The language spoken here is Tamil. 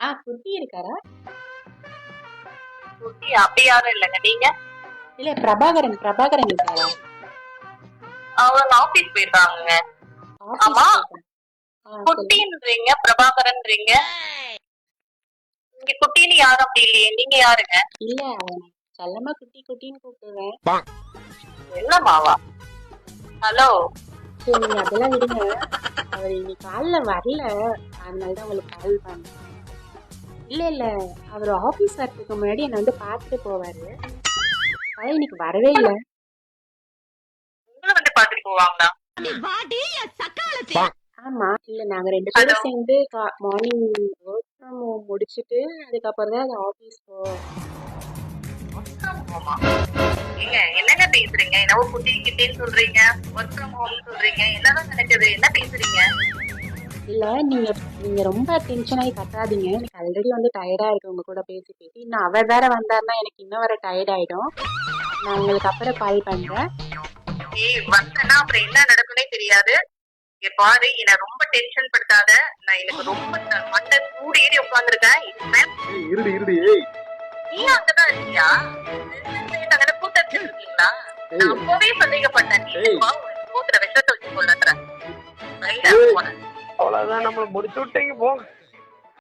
குட்டி இருக்காரா? குட்டி அப்படி யாரும் இல்லைங்க. நீங்க? இல்ல, பிரபாகரன் பிரபாகரன் இருக்காரா? அவங்க ஆபீஸ் போயிருக்காங்க. ஆபீஸ் ஆமா, போயிட்டாங்க. சொல்லுங்க. குட்டின்றீங்க பிரபாகரன்றீங்க. இங்க குட்டின்னு யாரும் அப்படி இல்லையே. நீங்க யாருங்க? இல்ல, அவன் செல்லமா குட்டி குட்டின்னு கூப்பிடுவேன். என்னமாவா? ஹலோ. சரி, நீங்க அதெல்லாம் விடுங்க. அவர் இன்னைக்கு காலைல வரல, அதனாலதான் உங்களுக்கு கால் பண்ணேன். இல்ல இல்ல, அவர் ஆபீஸ் வரதுக்கு முன்னாடி என்னை வந்து பார்த்துட்டு போவாரு. அதான் இன்னைக்கு வரவே இல்லை. உங்களை வந்து பாத்துட்டு போவாங்களா? ஆமா, இல்ல நாங்க ரெண்டு ஹலோ. பேரும் சேர்ந்து மார்னிங் ஒர்க் ஃப்ரம் ஹோம் முடிச்சுட்டு அதுக்கப்புறம் தான் அது ஆபீஸ் போவோம். ஆமா. நீங்க என்னங்க பேசுறீங்க? என்னவோ குட்டி கிட்டின்னு சொல்றீங்க, ஒர்க் ஃப்ரம் ஹோம் சொல்றீங்க. என்னதான் நினைச்சது? என்ன பேசுறீங்க? இல்ல, நீங்க நீங்க ரொம்ப டென்ஷன் ஆகி கத்தாதீங்க. எனக்கு ஆல்ரெடி வந்து டயர்டா இருக்கு உங்க கூட பேசி பேசி. இன்னும் அவர் வேற வந்தாருன்னா எனக்கு இன்னும் வர டயர்ட் ஆயிடும். நான் உங்களுக்கு அப்புறம் கால் பண்றேன். ஏய், வந்தேன்னா அப்புறம் என்ன நடக்குன்னே தெரியாது. இங்க பாரு, என்ன ரொம்ப டென்ஷன் படுத்தாத. நான் எனக்கு ரொம்ப மண்டை கூடி ஏறி உட்காந்துருக்கேன். இருடி இருடி. ஏய் நீ அங்கதான் இருக்கியா? அங்கே கூட்டத்தில் இருக்கீங்களா? நான் அப்பவே சந்தேகப்பட்டேன். நீ கோத்துல விஷத்தை வச்சு கொள்ளுற. அவ்வளவுதான், நம்மள முடிச்சு விட்டீங்க போங்க.